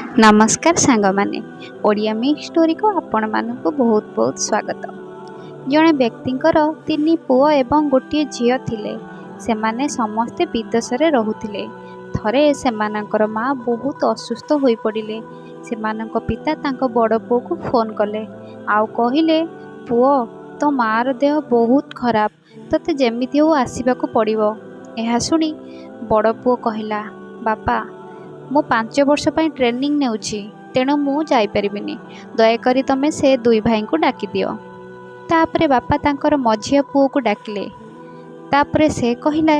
नमस्कार सांग माने ओडिया मिक्स स्टोरी को आपण मानकु बहुत बहुत स्वागत। जड़े व्यक्तिंकर तीन पुओ एवं गोटे झील थिले। सेमाने समस्ते विदेशरे रहुथिले। थरे सेमानंकर माँ बहुत असुस्थ होई पड़िले। सेमानंक पिता तांको बड़ पुओ को फोन कले आउ कहिले, पुओ तो मार देह बहुत खराब, तते जेमिति हो आसीबाकू पड़िबो। एहा सुनी बड़ पुओ कहिला, बापा मु 5 वर्ष पई ट्रेनिंग नेउछि, तेणु मु जाई परिबिनी। दयाकरी तमे से दुई भाई को डाकी दियो। तापरे बापा तांकर मझिया पुओ को डाकिले। तापरे से कहिला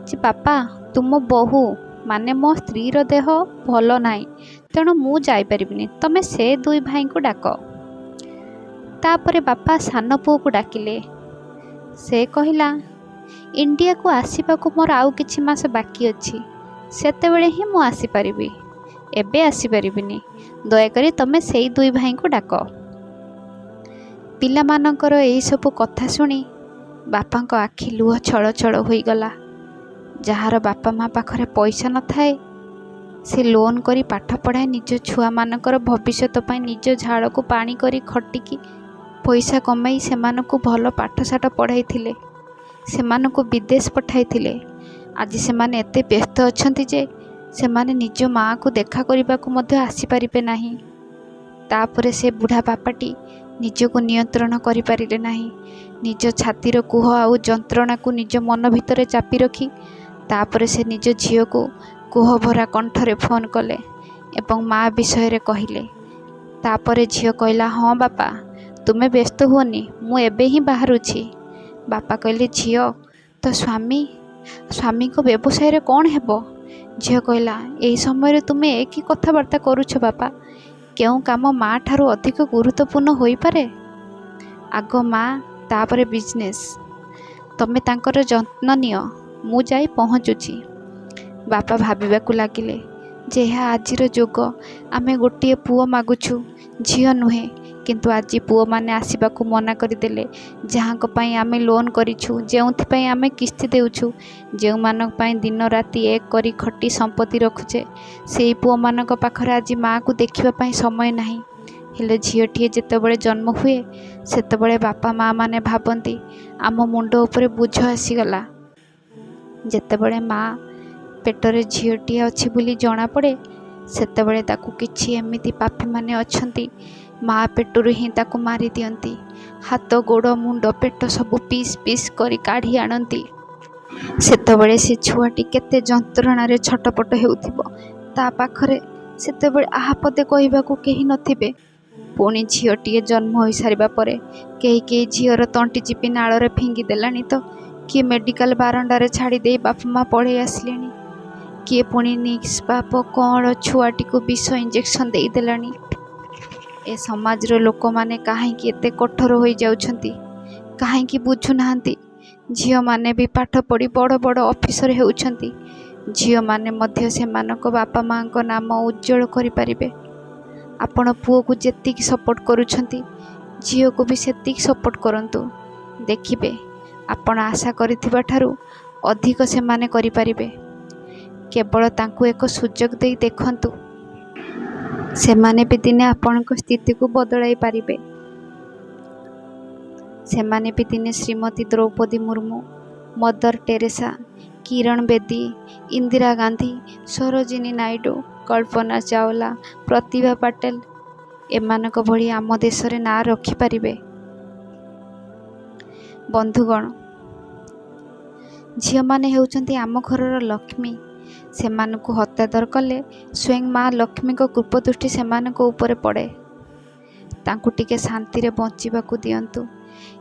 जे बापा तुम बहु माने मो स्त्री रो देह भलो नाही, तेणु मु जाई परिबिनी, तमे से दुई भाई को डाक। तापरे बापा सान पुओ को डाकिले। से कहिला, इंडिया को आसीबाकू मोर आउ किछि मास बाकी अछि, सेतेबेले ही मु आसी परिबी, एबे आसी परिबिनी। दयाकरी तमे सेई दुई भाई को डाक। पिला मानकर एई सबु कथा सुनी बापांक आखि लुह छळ छळ होई गला। जहार बापा माँ पाखरे पैसा न थाए, से लोन करी पाठ पढ़ाए निज छुआ मानकर भविष्यत पई निज झाड़ को पानी करी खटिकी पैसा कमाई सेमानकु भल पाठशाठ पढ़ाई, सेमानकु विदेश पठाई। आज सेमाने एते व्यस्त अछंती जे सेमाने निज माँ को देखा करने को आसी पारिबे नाही। तापरे से बुढ़ा बापाटी निजको नियंत्रण करि पारिले नाही। निज छातीर कुह आउ जंत्रणा को निज मन भितर चापी रखी तापरे से निज झील को कुह भरा कंठरे फोन कले एवं माँ विषय रे कहिले। तापरे झील कहला, हाँ बापा तुमे व्यस्त हुओनी, मु एबे ही बाहरुछि। बापा कहले, झील तो स्वामी को व्यवसाय रे कौन हेबो? झील कहला, एही समय तुमे एक ही कथबार्ता करुछ बापा, केउ काम माँ ठारू अधिक गुरुत्वपूर्ण होई पारे? आग माँ तापरे बिजनेस, तमे तांकर जत्न नियो, मु जाई पहुँचुछि। बापा भाबिबाकू लागिले जे यह आजिर जोग, आमे गोटे पुओ मागुछु, झील नुहे। किंतु आज पुओ माने आसीबाकू मना करदेले, जहाँक पई आमे लोन करिछु, जेउथि आमे किस्ती देउछु, जेउ मानक पई दिन राति एक करी खटी संपत्ति रखुचे, सेई पुओ मानक पाखरे आज माँ को देखिबा पई समय नाही। हेले झीलटिए जेतेबेले जन्म हुए सेतेबेले बापा माँ माने भाबंती आम मुंड उपरे बुझ आसीगला। जेतेबेले माँ पेटरे झीलटिए अछि बोली जଣା पड़े, सेतेबेले ताकू किछि एमिति पापी माने अछंती माँ पेटरू ही ताकू मारी दियंती। हाथ गोड़ मुंड पेट सबू पीस पीस करी काढ़ी आणंती। सेतेबेले से छुआटी केते जंत्रणारे छटपट हेउथिबो, ता पाखरे सेतेबेले आहा पदे कहिबाकू केही नथिबे। पुणी झीलटिए जन्म होई सारिबा परे केही केही झीलर तंटी चिपी नाଳରେ फिंगी देलानी, तो किए मेडिकल बारंडारे छाड़ी दे बापा माँ पढ़े आसलेनी, किए पुणी निष्पाप कौन छुआटी को विष इंजेक्शन दे देलानी। ए समाजर लोक माने काहेकि एते कठोर होई जाउछंती, काहेकि बुझु नाहंती। झील माने भी पाठ पढ़ी बड़ बड़ ऑफिसर हेउछंती, झील माने मध्य सेमानक बापा माँ को नाम उज्जवल करि पारिबे। आपण पुओ को जेतिक सपोर्ट करूछंती, झील को भी सेतिक सपोर्ट करंतु। देखिबे आपण आशा करिथिबा ठारू अधिक सेमाने करि पारिबे। केवल तांकु एक सुजोग देई देखंतु, सेमाने भी दिने आपणक स्थिति को बदलाई पारिबे। सेमाने भी दिने श्रीमती द्रौपदी मुर्मू, मदर टेरेसा, किरण बेदी, इंदिरा गांधी, सरोजिनी नायडू, कल्पना चावला, प्रतिभा पाटिल एमानक भली आम देशरे ना रखि पारिबे। बंधुगण, झील माने हेउचंती आम घरर लक्ष्मी। सेमानकु हत्यादर कले स्वयं माँ लक्ष्मी को कृपदृष्टि सेमानक ऊपर पड़े। तांकु टिके शांति रे बंचिबाकू दियंतु।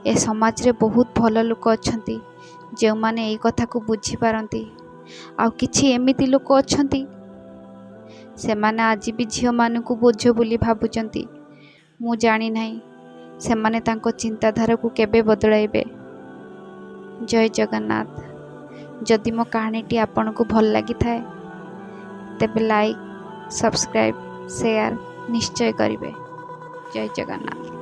ए समाज रे बहुत भल लोक अछंती, जे माने एई कथा को बुझी पारंती। आउ किछि एमिति लोक अछंती, सेमाने आज भी झील मानकु बोझ बोली भाबुचंती। मु जानी नाही सेमाने तांको चिंताधारा को केबे बदलाइबे। जय जगन्नाथ। जदि मो कहानीटी आपन को भल लगी थाए तेबे लाइक, सब्सक्राइब, शेयर निश्चय करिवे। जय जगन्नाथ।